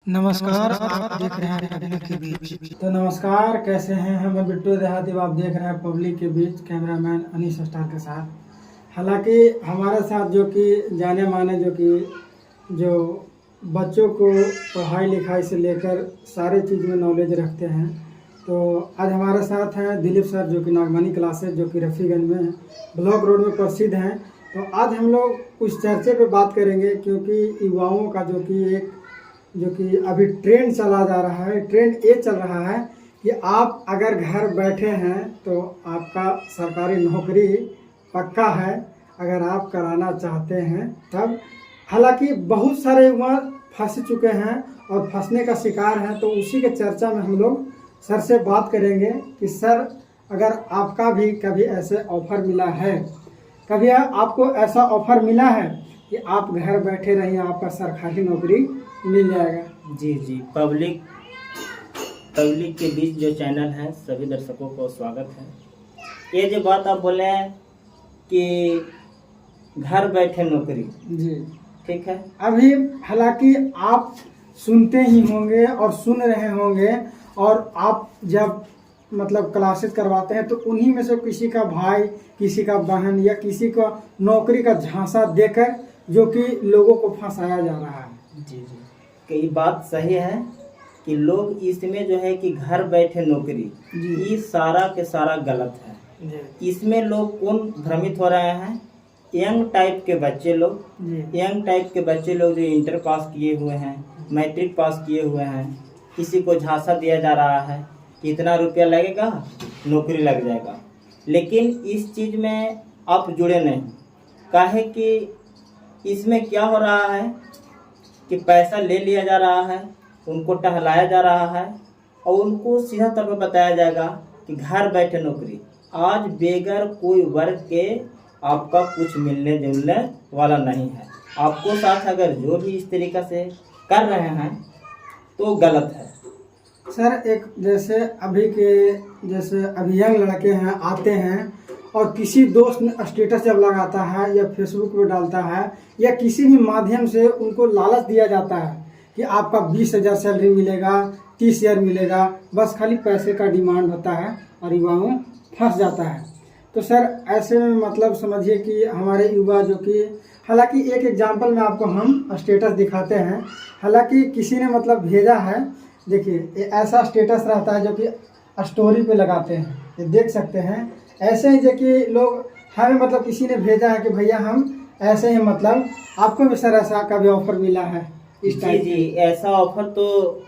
नमस्कार, आप देख रहे हैं पब्लिक के बीच। तो नमस्कार, कैसे हैं? मैं बिट्टू देहाती, आप देख रहे हैं पब्लिक के बीच, कैमरामैन अनीश स्टार के साथ। हालांकि हमारे साथ जो कि जाने माने जो बच्चों को पढ़ाई लिखाई से लेकर सारे चीज़ में नॉलेज रखते हैं, तो आज हमारे साथ हैं दिलीप सर, जो कि नागमनी क्लासेस, जो कि रफ़ीगंज में ब्लॉक रोड में प्रसिद्ध हैं। तो आज हम लोग उस चर्चे पे बात करेंगे, क्योंकि युवाओं का जो कि अभी ट्रेंड चला जा रहा है, ट्रेंड ये चल रहा है कि आप अगर घर बैठे हैं तो आपका सरकारी नौकरी पक्का है, अगर आप कराना चाहते हैं तब। हालांकि बहुत सारे युवा फंस चुके हैं और फंसने का शिकार हैं, तो उसी के चर्चा में हम लोग सर से बात करेंगे कि सर, अगर आपका भी कभी ऐसे ऑफर मिला है, कभी आपको ऐसा ऑफर मिला है कि आप घर बैठे रहिए, आपका सरकारी नौकरी मिल जाएगा? जी, पब्लिक के बीच जो चैनल है, सभी दर्शकों को स्वागत है। ये जो बात आप बोले हैं कि घर बैठे नौकरी, जी ठीक है। अभी हालांकि आप सुनते ही होंगे और सुन रहे होंगे, और आप जब मतलब क्लासेस करवाते हैं तो उन्हीं में से किसी का भाई, किसी का बहन या किसी को नौकरी का झांसा देकर जो कि लोगों को फंसाया जा रहा है। जी, कई बात सही है कि लोग इसमें जो है कि घर बैठे नौकरी, ये सारा के सारा गलत है। इसमें लोग कौन भ्रमित हो रहे हैं? यंग टाइप के बच्चे लोग जो इंटर पास किए हुए हैं, मैट्रिक पास किए हुए हैं, किसी को झांसा दिया जा रहा है कि इतना रुपया लगेगा, नौकरी लग जाएगा। लेकिन इस चीज़ में आप जुड़े नहीं। काहे कि इसमें क्या हो रहा है कि पैसा ले लिया जा रहा है, उनको टहलाया जा रहा है और उनको सीधा तौर पर बताया जाएगा कि घर बैठे नौकरी। आज बेगर कोई वर्ग के आपका कुछ मिलने जुलने वाला नहीं है। आपको साथ अगर जो भी इस तरीक़ा से कर रहे हैं तो गलत है। सर, एक जैसे अभी यंग लड़के हैं, आते हैं और किसी दोस्त ने स्टेटस जब लगाता है या फेसबुक पे डालता है या किसी भी माध्यम से उनको लालच दिया जाता है कि आपका 20,000 सैलरी मिलेगा, 30,000 मिलेगा, बस खाली पैसे का डिमांड होता है और युवाओं फंस जाता है। तो सर, ऐसे में मतलब समझिए कि हमारे युवा जो कि, हालांकि एक एग्जांपल में आपको हम स्टेटस दिखाते हैं। हालांकि किसी ने मतलब भेजा है, देखिए ऐसा स्टेटस रहता है जो कि स्टोरी पे लगाते हैं, ये देख सकते हैं। ऐसे ही जो कि लोग हमें मतलब किसी ने भेजा है कि भैया हम ऐसे ही मतलब आपको भी सर ऐसा कभी ऑफर मिला है इस टाइप? जी, ऐसा ऑफर तो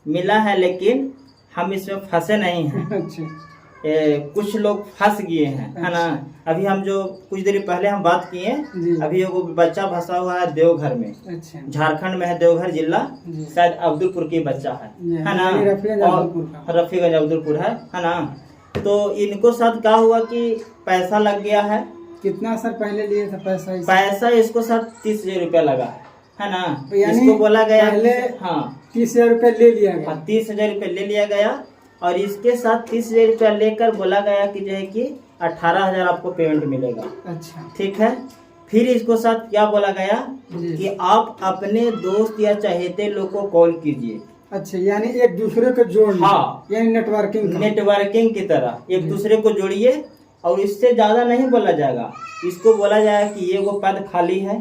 मिला है, लेकिन हम इसमें फंसे नहीं हैं। अच्छा। कुछ लोग फंस गए हैं, है ना। अभी हम जो कुछ देर पहले हम बात किए, अभी वो बच्चा फंसा हुआ है देवघर में। अच्छा। झारखंड में है, देवघर जिला, शायद अब्दुलपुर की बच्चा है ना, रफीगंज अब्दुलपुर है ना। तो इनको साथ क्या हुआ कि पैसा लग गया है। कितना सर पहले लिए था पैसा? पैसा इसको साथ 30,000 रुपया लगा है ना। तो इसको बोला गया पहले 30,000 रुपया ले लिया गया। 30,000 रुपया ले लिया गया और इसके साथ 30,000 रुपया लेकर बोला गया कि जो है कि 18,000 आपको पेमेंट मिलेगा। अच्छा, ठीक है। फिर इसको साथ क्या बोला गया कि आप अपने दोस्त या चाहते लोग को कॉल कीजिए। अच्छा, यानी एक दूसरे को जोड़ना। हाँ, यानी नेटवर्किंग की तरह एक दूसरे को जोड़िए। और इससे ज्यादा नहीं बोला जाएगा, इसको बोला जाएगा कि ये वो पद खाली है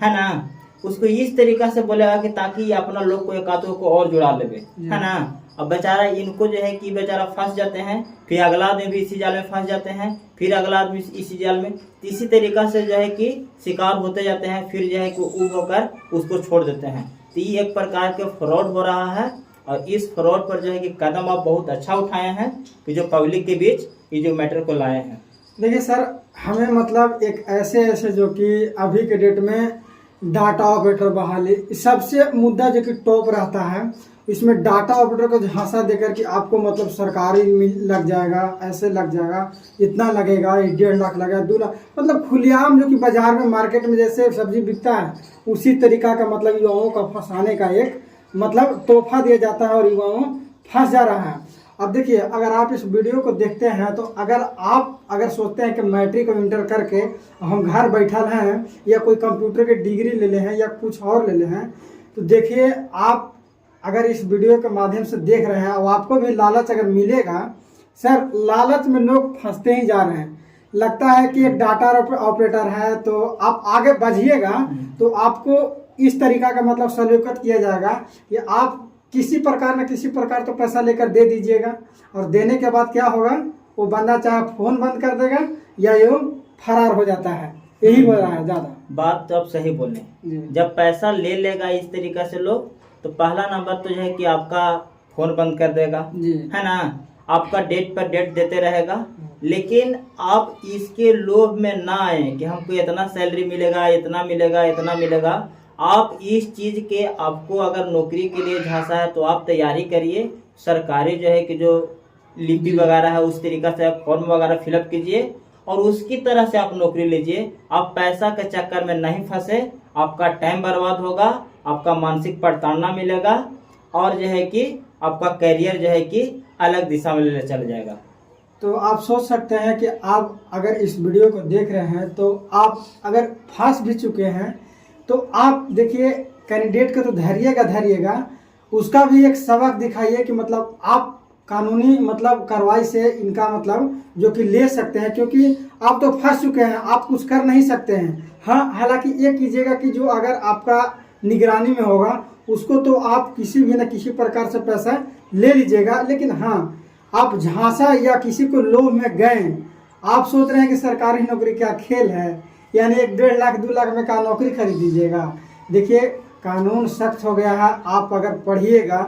ना। उसको इस तरीका से बोलेगा कि ताकि अपना लोग को एक आदमी को और जुड़ा लेवे, है ना। अब बेचारा इनको जो है कि बेचारा फंस जाते हैं, फिर अगला आदमी भी इसी जाल में फंस जाते हैं, फिर अगला आदमी इसी जाल में, इसी तरीका से जो है कि शिकार होते जाते हैं। फिर जो है कि ऊब होकर उसको छोड़ देते हैं। तो ये एक प्रकार के फ्रॉड हो रहा है और इस फ्रॉड पर जो है कि कदम आप बहुत अच्छा उठाए हैं कि जो पब्लिक के बीच ये जो मैटर को लाए हैं। देखिए सर, हमें मतलब एक ऐसे जो कि अभी के डेट में डाटा ऑपरेटर बहाली सबसे मुद्दा जो कि टॉप रहता है, इसमें डाटा ऑपरेटर को झांसा देकर कि आपको मतलब सरकारी लग जाएगा, ऐसे लग जाएगा, इतना लगेगा, 1.5 लाख लगेगा, 2 लाख, मतलब खुलेआम जो कि बाजार में मार्केट में जैसे सब्जी बिकता है उसी तरीका का मतलब युवाओं का फंसाने का एक मतलब तोहफा दिया जाता है और युवाओं फंस जा रहा है। अब देखिए, अगर आप इस वीडियो को देखते हैं तो अगर सोचते हैं कि मैट्रिक और इंटर करके हम घर बैठल हैं या कोई कंप्यूटर के डिग्री ले ले हैं या कुछ और ले ले हैं, तो देखिए आप अगर इस वीडियो के माध्यम से देख रहे हैं और आपको भी लालच अगर मिलेगा, सर लालच में लोग फंसते ही जा रहे हैं। लगता है कि एक डाटा ऑपरेटर है तो आप आगे बढ़िएगा तो आपको इस तरीका का मतलब सलूकत किया जाएगा कि आप किसी प्रकार न किसी प्रकार तो पैसा लेकर दे दीजिएगा, और देने के बाद क्या होगा, वो बंदा चाहे फ़ोन बंद कर देगा या ये फरार हो जाता है। यही हो रहा है ज़्यादा। बात तो आप सही बोले। जब पैसा ले लेगा इस तरीका से लोग, तो पहला नंबर तो जो है कि आपका फ़ोन बंद कर देगा, है ना, आपका डेट पर डेट देते रहेगा। लेकिन आप इसके लोभ में ना आए कि हमको इतना सैलरी मिलेगा, इतना मिलेगा, इतना मिलेगा। आप इस चीज़ के, आपको अगर नौकरी के लिए झांसा है तो आप तैयारी करिए। सरकारी जो है कि जो लिपि वगैरह है उस तरीका से आप फॉर्म वगैरह फिलअप कीजिए और उसकी तरह से आप नौकरी लीजिए। आप पैसा के चक्कर में नहीं फंसे, आपका टाइम बर्बाद होगा, आपका मानसिक प्रताड़ना मिलेगा और जो है कि आपका करियर जो है कि अलग दिशा में ले चल जाएगा। तो आप सोच सकते हैं कि आप अगर इस वीडियो को देख रहे हैं तो आप अगर फंस भी चुके हैं तो आप देखिए, कैंडिडेट को तो धैर्यगा, उसका भी एक सबक दिखाइए कि मतलब आप कानूनी मतलब कार्रवाई से इनका मतलब जो कि ले सकते हैं, क्योंकि आप तो फंस चुके हैं, आप कुछ कर नहीं सकते हैं। हाँ, हालांकि ये कीजिएगा कि जो अगर आपका निगरानी में होगा उसको तो आप किसी भी न किसी प्रकार से पैसा ले लीजिएगा। लेकिन हाँ, आप झांसा या किसी को लोभ में गए, आप सोच रहे हैं कि सरकारी नौकरी क्या खेल है, यानी 1-1.5 लाख 2 लाख में का नौकरी खरीद दीजिएगा। देखिए, कानून सख्त हो गया है, आप अगर पढ़िएगा,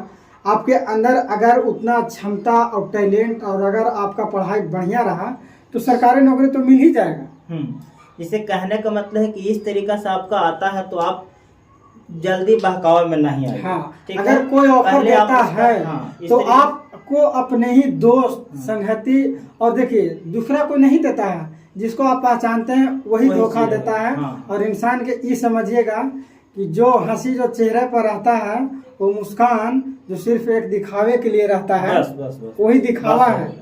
आपके अंदर अगर उतना क्षमता और टैलेंट और अगर आपका पढ़ाई बढ़िया रहा तो सरकारी नौकरी तो मिल ही जाएगा। इसे कहने का मतलब है कि इस तरीका से आपका आता है तो आप जल्दी बहकावे में नहीं आए। हाँ, अगर कोई ऑफर देता है तो आपको अपने ही दोस्त संगति, और देखिए दूसरा कोई नहीं देता है, जिसको आप पहचानते हैं वही धोखा देता है। और इंसान के ये समझिएगा कि जो हंसी जो चेहरे पर रहता है, वो मुस्कान जो सिर्फ एक दिखावे के लिए रहता है, बस। वही दिखावा है।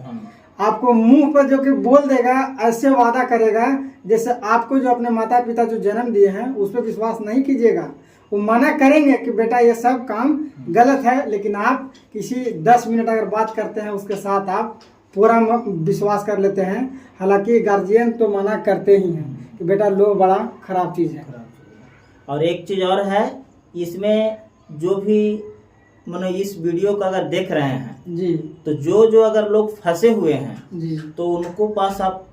आपको मुंह पर जो कि बोल देगा, ऐसे वादा करेगा जैसे आपको जो अपने माता पिता जो जन्म दिए हैं उस पर विश्वास नहीं कीजिएगा। वो मना करेंगे कि बेटा ये सब काम गलत है, लेकिन आप किसी 10 मिनट अगर बात करते हैं उसके साथ आप पूरा विश्वास कर लेते हैं। हालांकि गार्जियन तो मना करते ही हैं कि बेटा लो, बड़ा खराब चीज़ है। और एक चीज़ और है, इसमें जो भी मानो इस वीडियो को अगर देख रहे हैं जी, तो जो अगर लोग फंसे हुए हैं जी, तो उनको पास आप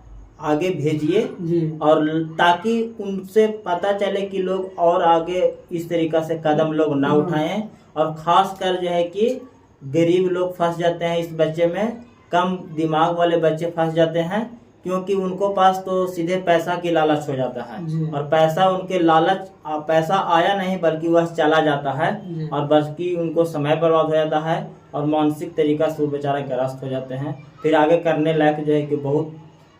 आगे भेजिए जी, और ताकि उनसे पता चले कि लोग और आगे इस तरीका से कदम लोग ना उठाएं। और ख़ास कर जो है कि गरीब लोग फंस जाते हैं इस बच्चे में, कम दिमाग वाले बच्चे फंस जाते हैं, क्योंकि उनको पास तो सीधे पैसा की लालच हो जाता है और पैसा उनके लालच, पैसा आया नहीं बल्कि वह चला जाता है और बल्कि उनको समय बर्बाद हो जाता है और मानसिक तरीका से वो बेचारा ग्रस्त हो जाते हैं। फिर आगे करने लायक जो है कि बहुत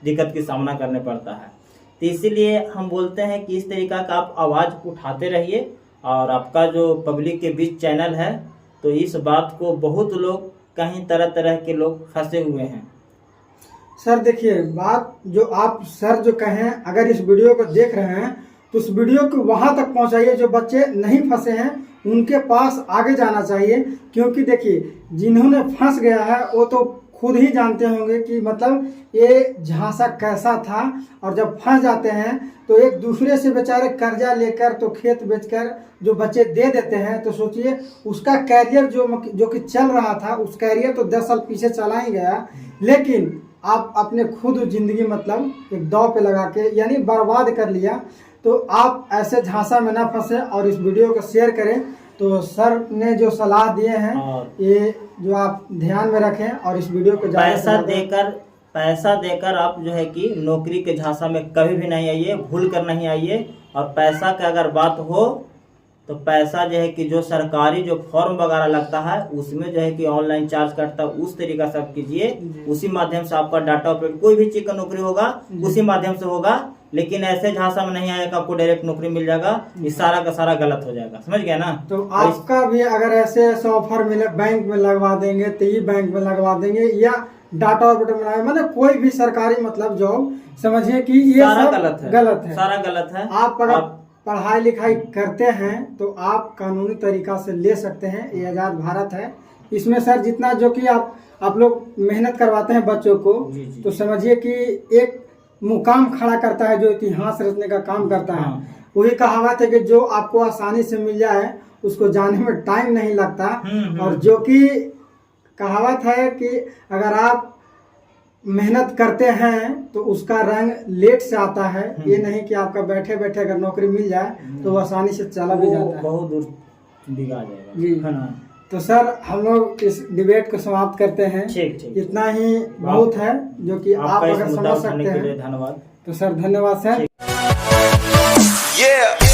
दिक्कत की सामना करने पड़ता है। तो इसीलिए हम बोलते हैं कि इस तरीका का आप आवाज़ उठाते रहिए। और आपका जो पब्लिक के बीच चैनल है, तो इस बात को बहुत लोग कहीं तरह तरह के लोग फंसे हुए हैं। सर देखिए, बात जो आप सर जो कहें, अगर इस वीडियो को देख रहे हैं तो उस वीडियो को वहां तक पहुंचाइए जो बच्चे नहीं फंसे हैं, उनके पास आगे जाना चाहिए। क्योंकि देखिए, जिन्होंने फंस गया है वो तो खुद ही जानते होंगे कि मतलब ये झांसा कैसा था। और जब फंस जाते हैं तो एक दूसरे से बेचारे कर्जा लेकर तो खेत बेचकर जो बच्चे दे देते हैं, तो सोचिए उसका कैरियर जो कि चल रहा था, उस कैरियर तो 10 साल पीछे चला ही गया। लेकिन आप अपने खुद जिंदगी मतलब एक दांव पे लगा के यानी बर्बाद कर लिया। तो आप ऐसे झांसा में ना फंसे और इस वीडियो को शेयर करें। तो सर ने जो सलाह दिए हैं ये जो आप ध्यान में रखें और इस वीडियो को पैसा देकर आप जो है कि नौकरी के झांसा में कभी भी नहीं आइए, भूल कर नहीं आइए। और पैसा की अगर बात हो तो पैसा जो है कि जो सरकारी जो फॉर्म वगैरह लगता है उसमें जो है कि ऑनलाइन चार्ज करता है, उस तरीका से आप कीजिए। उसी माध्यम से आपका डाटा ऑपरेट कोई भी चीज का नौकरी होगा उसी माध्यम से होगा। लेकिन ऐसे झांसा में नहीं आएगा आपको डायरेक्ट नौकरी मिल जाएगा, ये सारा का सारा गलत हो जाएगा। समझ गया ना? तो आपका भी अगर ऐसे ऑफर मिले, बैंक में लगवा देंगे तो ये बैंक में लगवा देंगे या डाटा ऑपरेटर में लगाएंगे, मतलब कोई भी सरकारी मतलब जॉब, समझिए कि ये सारा सब गलत है, गलत है, सारा गलत है। आप अगर पढ़ाई लिखाई करते हैं तो आप कानूनी तरीका से ले सकते हैं। ये आज़ाद भारत है। इसमें सर जितना जो कि आप लोग मेहनत करवाते हैं बच्चों को, तो समझिए कि एक मुकाम खड़ा करता है जो इतिहास रचने का काम करता है। वही कहावत है कि जो आपको आसानी से मिल जाए उसको जाने में टाइम नहीं लगता। और जो कि कहावत है कि अगर आप मेहनत करते हैं तो उसका रंग लेट से आता है। ये नहीं कि आपका बैठे बैठे अगर नौकरी मिल जाए तो वो आसानी से चला भी जाता है, बहुत दूर दिखा जाएगा जी। है ना। तो सर हम लोग इस डिबेट को समाप्त करते हैं। ठीक। इतना ही बहुत है जो कि आप आपका इस अगर मुद्दा समझ उठाने सकते के लिए हैं। धन्यवाद। तो सर धन्यवाद सर। Yeah.